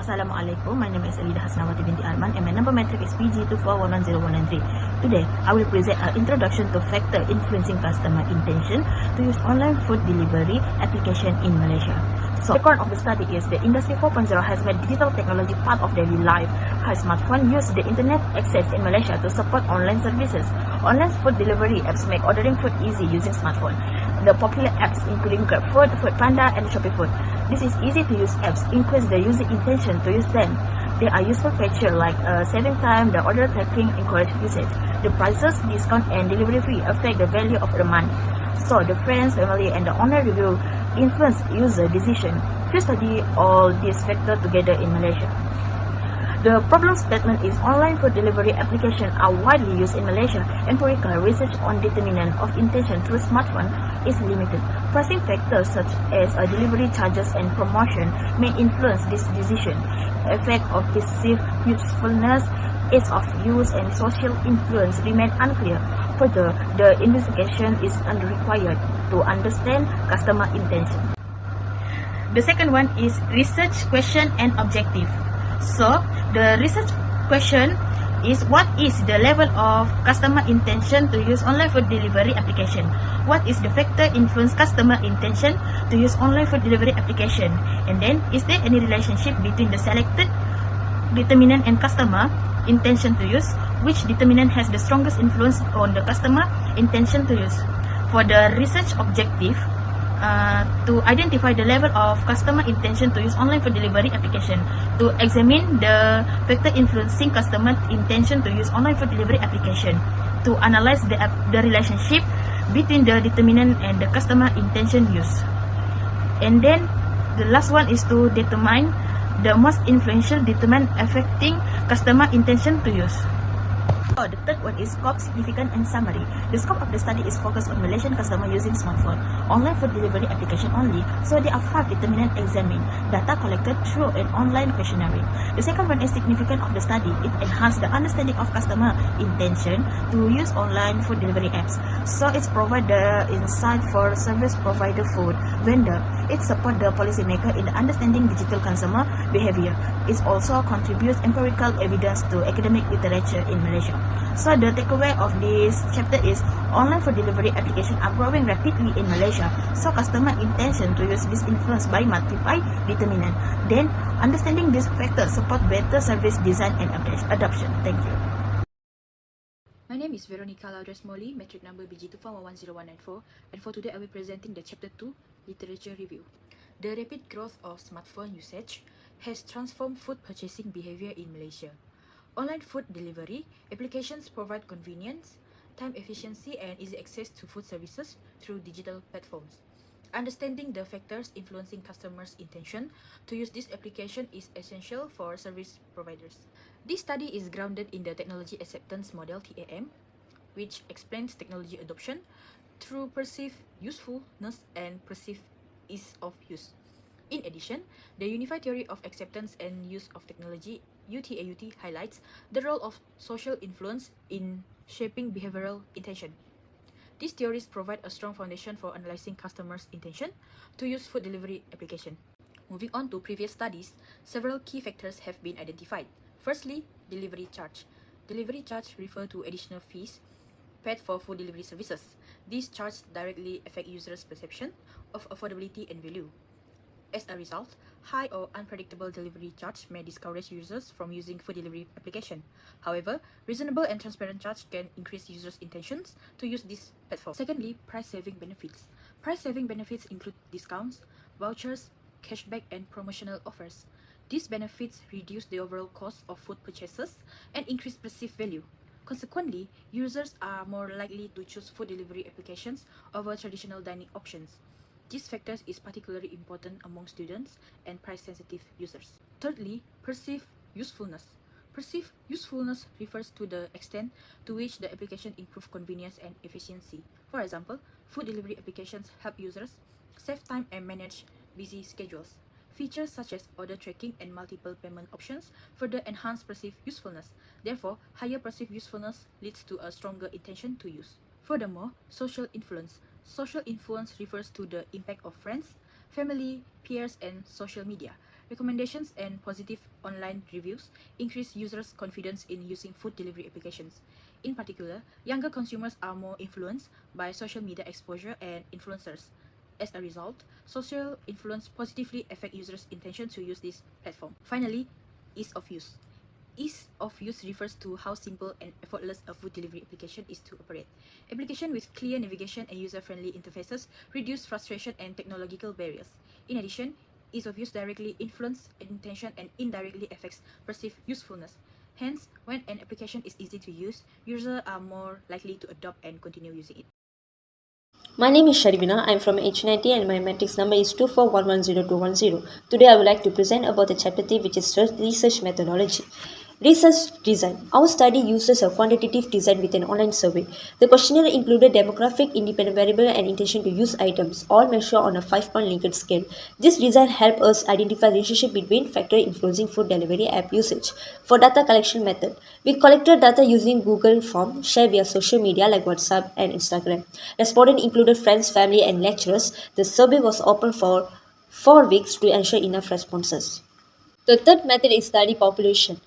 Assalamualaikum, my name is Alida Hasnawati binti Arman and my number metric is PG24110193. Today, I will present an introduction to factor influencing customer intention to use online food delivery application in Malaysia. So, the background of the study is the Industry 4.0 has made digital technology part of daily life. How smartphone use the internet access in Malaysia to support online services. Online food delivery apps make ordering food easy using smartphone. The popular apps including GrabFood, Foodpanda and Shopee Food. This is easy to use apps increase the user intention to use them. They are useful feature like saving time, the order tracking, encourage usage. The prices, discount and delivery fee affect the value of the money. So the friends, family and the online review influence user decision. We study all these factors together in Malaysia. The problem statement is online food delivery applications are widely used in Malaysia. Empirical research on determinant of intention through smartphone is limited. Pricing factors such as delivery charges and promotion may influence this decision. Effect of perceived usefulness, ease of use, and social influence remain unclear. Further, the investigation is required to understand customer intention. The second one is research question and objective. So, the research question is what is the level of customer intention to use online food delivery application? What is the factor influence customer intention to use online food delivery application? And then, is there any relationship between the selected determinant and customer intention to use? Which determinant has the strongest influence on the customer intention to use? For the research objective, to identify the level of customer intention to use online food delivery application, to examine the factor influencing customer intention to use online food delivery application, to analyze the relationship between the determinant and the customer intention use. And then the last one is to determine the most influential determinant affecting customer intention to use. Oh, the third one is scope, significance, and summary. The scope of the study is focused on Malaysian customer using smartphone, online food delivery application only, so there are 5 determinants examined, data collected through an online questionnaire. The second one is significance of the study. It enhances the understanding of customer intention to use online food delivery apps. So it provides the insight for service provider, food vendor. It supports the policymaker in understanding digital consumer behavior. It also contributes empirical evidence to academic literature in Malaysia. So the takeaway of this chapter is online food delivery applications are growing rapidly in Malaysia. So customer intention to use this influenced by multiple determinant. Then understanding these factors support better service design and adoption. Thank you. My name is Veronica Laudres Molly, metric number BG24110194, and for today I will be presenting the Chapter 2 Literature Review. The rapid growth of smartphone usage has transformed food purchasing behavior in Malaysia. Online food delivery applications provide convenience, time efficiency, and easy access to food services through digital platforms. Understanding the factors influencing customers' intention to use this application is essential for service providers. This study is grounded in the Technology Acceptance Model (TAM), which explains technology adoption through perceived usefulness and perceived ease of use. In addition, the Unified Theory of Acceptance and Use of Technology (UTAUT) highlights the role of social influence in shaping behavioral intention. These theories provide a strong foundation for analyzing customers' intention to use food delivery application. Moving on to previous studies, several key factors have been identified. Firstly, delivery charge. Delivery charge refer to additional fees paid for food delivery services. These charges directly affect users' perception of affordability and value. As a result, high or unpredictable delivery charge may discourage users from using food delivery application. However, reasonable and transparent charge can increase users' intentions to use this platform. Secondly, price-saving benefits. Price-saving benefits include discounts, vouchers, cashback, and promotional offers. These benefits reduce the overall cost of food purchases and increase perceived value. Consequently, users are more likely to choose food delivery applications over traditional dining options. This factor is particularly important among students and price-sensitive users. Thirdly, perceived usefulness. Perceived usefulness refers to the extent to which the application improves convenience and efficiency. For example, food delivery applications help users save time and manage busy schedules. Features such as order tracking and multiple payment options further enhance perceived usefulness. Therefore, higher perceived usefulness leads to a stronger intention to use. Furthermore, social influence. Social influence refers to the impact of friends, family, peers, and social media. Recommendations and positive online reviews increase users' confidence in using food delivery applications. In particular, younger consumers are more influenced by social media exposure and influencers. As a result, social influence positively affect users' intention to use this platform. Finally, ease of use. Ease of use refers to how simple and effortless a food delivery application is to operate. Application with clear navigation and user-friendly interfaces reduce frustration and technological barriers. In addition, ease of use directly influences intention and indirectly affects perceived usefulness. Hence, when an application is easy to use, users are more likely to adopt and continue using it. My name is Sharibina. I am from H90 and my matrix number is 24110. Today I would like to present about the chapter 3, which is research methodology. Research design. Our study uses a quantitative design with an online survey. The questionnaire included demographic, independent variable, and intention to use items, all measured on a 5-point Likert scale. This design helped us identify the relationship between factors influencing food delivery app usage. For data collection method, we collected data using Google Form shared via social media like WhatsApp and Instagram. Respondents included friends, family, and lecturers. The survey was open for 4 weeks to ensure enough responses. The third method is study population.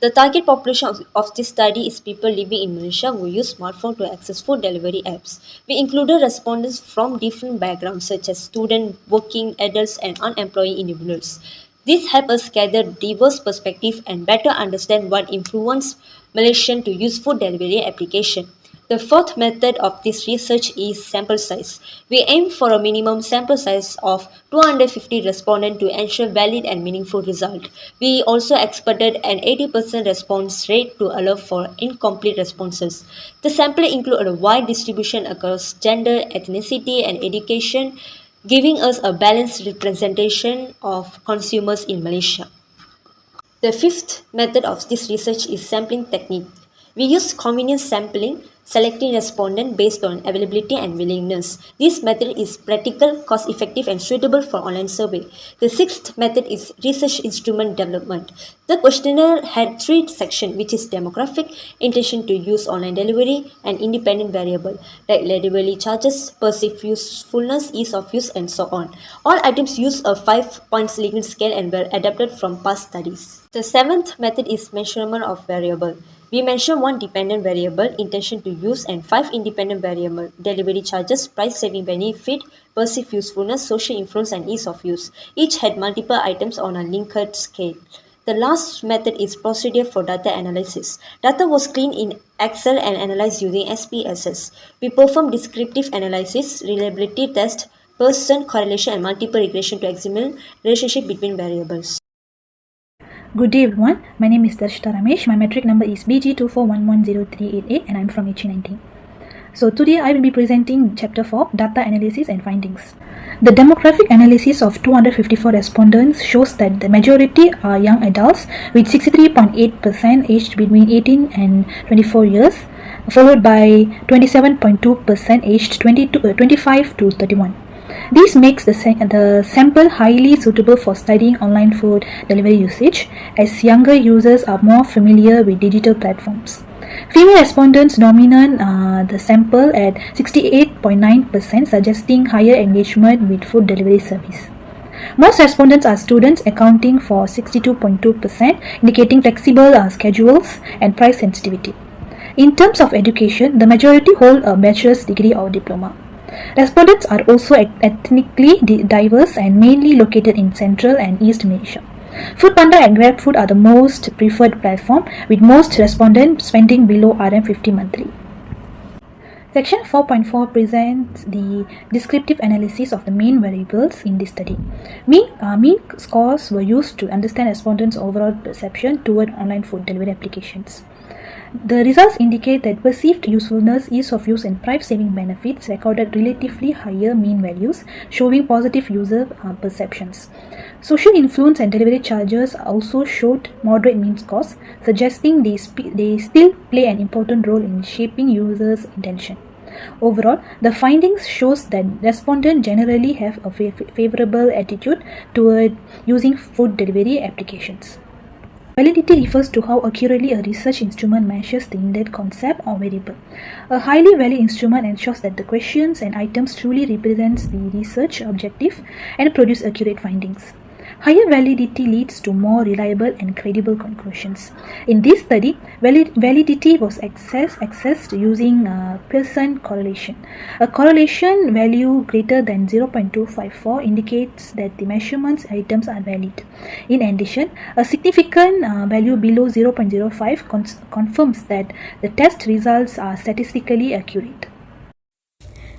The target population of this study is people living in Malaysia who use smartphone to access food delivery apps. We included respondents from different backgrounds such as students, working adults, and unemployed individuals. This helps us gather diverse perspectives and better understand what influenced Malaysians to use food delivery application. The fourth method of this research is sample size. We aim for a minimum sample size of 250 respondents to ensure valid and meaningful result. We also expected an 80% response rate to allow for incomplete responses. The sample included a wide distribution across gender, ethnicity, and education, giving us a balanced representation of consumers in Malaysia. The fifth method of this research is sampling technique. We use convenience sampling, selecting respondents based on availability and willingness. This method is practical, cost-effective, and suitable for online survey. The sixth method is research instrument development. The questionnaire had 3 sections, which is demographic, intention to use online delivery, and independent variable like delivery charges, perceived usefulness, ease of use, and so on. All items use a 5-point Likert scale and were adapted from past studies. The seventh method is measurement of variable. We mention 1 dependent variable, intention to use, and 5 independent variables, delivery charges, price saving benefit, perceived usefulness, social influence, and ease of use. Each had multiple items on a Likert scale. The last method is procedure for data analysis. Data was cleaned in Excel and analyzed using SPSS. We performed descriptive analysis, reliability test, Pearson correlation, and multiple regression to examine relationship between variables. Good day everyone, my name is Darshita Ramesh, my metric number is BG24110388 and I'm from HE19. So today I will be presenting chapter 4, Data Analysis and Findings. The demographic analysis of 254 respondents shows that the majority are young adults with 63.8% aged between 18 and 24 years, followed by 27.2% aged 25 to 31. This makes the sample highly suitable for studying online food delivery usage, as younger users are more familiar with digital platforms. Female respondents dominate the sample at 68.9%, suggesting higher engagement with food delivery service. Most respondents are students, accounting for 62.2%, indicating flexible schedules and price sensitivity. In terms of education, the majority hold a bachelor's degree or diploma. Respondents are also ethnically diverse and mainly located in Central and East Malaysia. Foodpanda and GrabFood are the most preferred platform, with most respondents spending below RM50 monthly. Section 4.4 presents the descriptive analysis of the main variables in this study. Mean scores were used to understand respondents' overall perception toward online food delivery applications. The results indicate that perceived usefulness, ease of use, and price-saving benefits recorded relatively higher mean values, showing positive user perceptions. Social influence and delivery charges also showed moderate mean scores, suggesting they still play an important role in shaping users' intention. Overall, the findings shows that respondents generally have a favorable attitude toward using food delivery applications. Validity refers to how accurately a research instrument measures the intended concept or variable. A highly valid instrument ensures that the questions and items truly represents the research objective and produce accurate findings. Higher validity leads to more reliable and credible conclusions. In this study, validity was assessed using Pearson correlation. A correlation value greater than 0.254 indicates that the measurements items are valid. In addition, a significant value below 0.05 confirms that the test results are statistically accurate.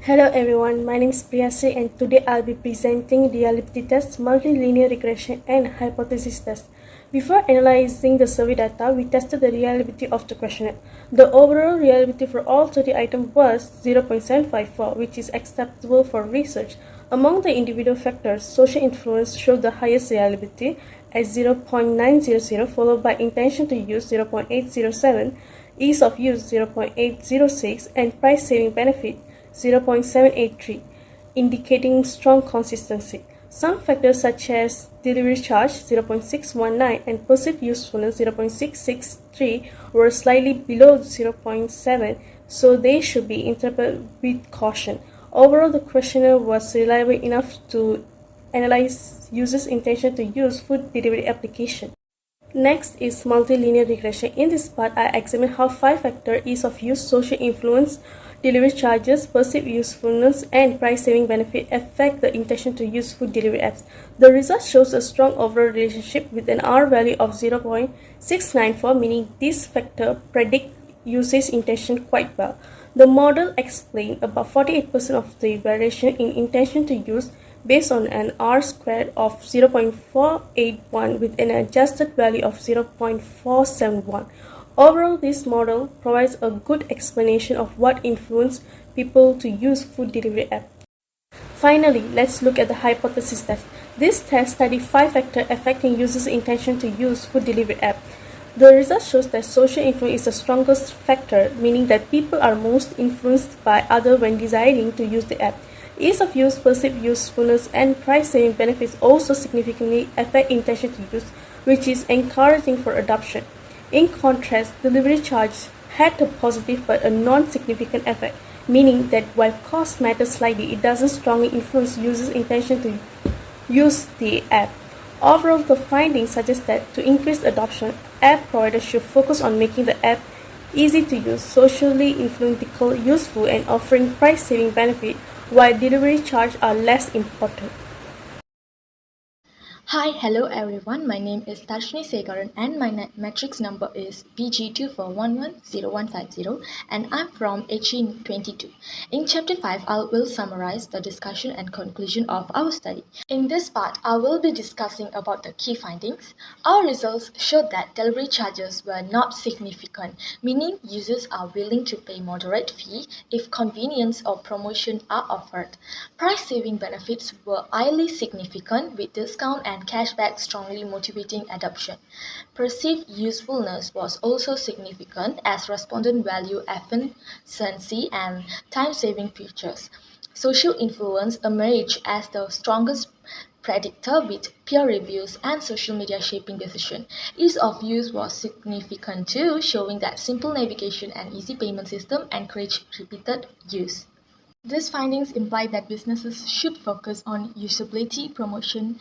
Hello everyone, my name is Priyasri and today I'll be presenting reliability tests, multilinear regression and hypothesis test. Before analyzing the survey data, we tested the reliability of the questionnaire. The overall reliability for all 30 items was 0.754, which is acceptable for research. Among the individual factors, social influence showed the highest reliability at 0.900, followed by intention to use 0.807, ease of use 0.806, and price saving benefit 0.783, indicating strong consistency. Some factors such as delivery charge 0.619 and perceived usefulness 0.663 were slightly below 0.7, so they should be interpreted with caution. Overall, the questionnaire was reliable enough to analyze users' intention to use food delivery application. Next is multilinear regression. In this part, I examine how 5-factor ease of use, social influence, delivery charges, perceived usefulness, and price-saving benefit affect the intention to use food delivery apps. The result shows a strong overall relationship with an R value of 0.694, meaning this factor predict usage intention quite well. The model explained about 48% of the variation in intention to use based on an R-squared of 0.481 with an adjusted value of 0.471. Overall, this model provides a good explanation of what influenced people to use food delivery app. Finally, let's look at the hypothesis test. This test studied 5 factors affecting users' intention to use food delivery app. The result shows that social influence is the strongest factor, meaning that people are most influenced by others when deciding to use the app. Ease of use, perceived usefulness, and price-saving benefits also significantly affect intention to use, which is encouraging for adoption. In contrast, delivery charge had a positive but a non-significant effect, meaning that while cost matters slightly, it doesn't strongly influence users' intention to use the app. Overall, the findings suggest that to increase adoption, app providers should focus on making the app easy to use, socially influential, useful, and offering price-saving benefit, while delivery charges are less important. Hi, hello everyone. My name is Darshini Segaran and my matrix number is BG24110150 and I'm from HE22. In chapter 5, I will summarize the discussion and conclusion of our study. In this part, I will be discussing about the key findings. Our results showed that delivery charges were not significant, meaning users are willing to pay moderate fee if convenience or promotion are offered. Price-saving benefits were highly significant with discount and cashback strongly motivating adoption. Perceived usefulness was also significant as respondent value efficiency and time-saving features. Social influence emerged as the strongest predictor with peer reviews and social media shaping decision. Ease of use was significant too, showing that simple navigation and easy payment system encourage repeated use. These findings imply that businesses should focus on usability, promotion,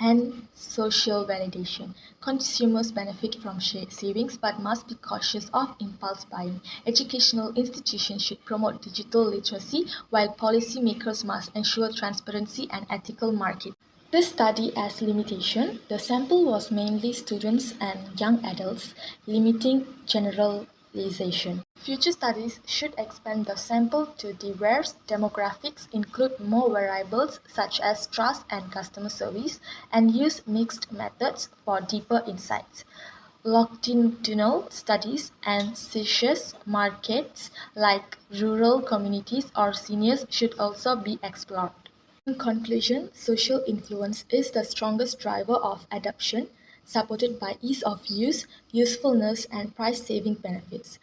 and social validation. Consumers benefit from savings but must be cautious of impulse buying. Educational institutions should promote digital literacy, while policymakers must ensure transparency and ethical market. This study has limitation. The sample was mainly students and young adults, limiting generalization. Future studies should expand the sample to diverse demographics, include more variables such as trust and customer service, and use mixed methods for deeper insights. Longitudinal studies and niche markets like rural communities or seniors should also be explored. In conclusion, social influence is the strongest driver of adoption, supported by ease of use, usefulness, and price-saving benefits.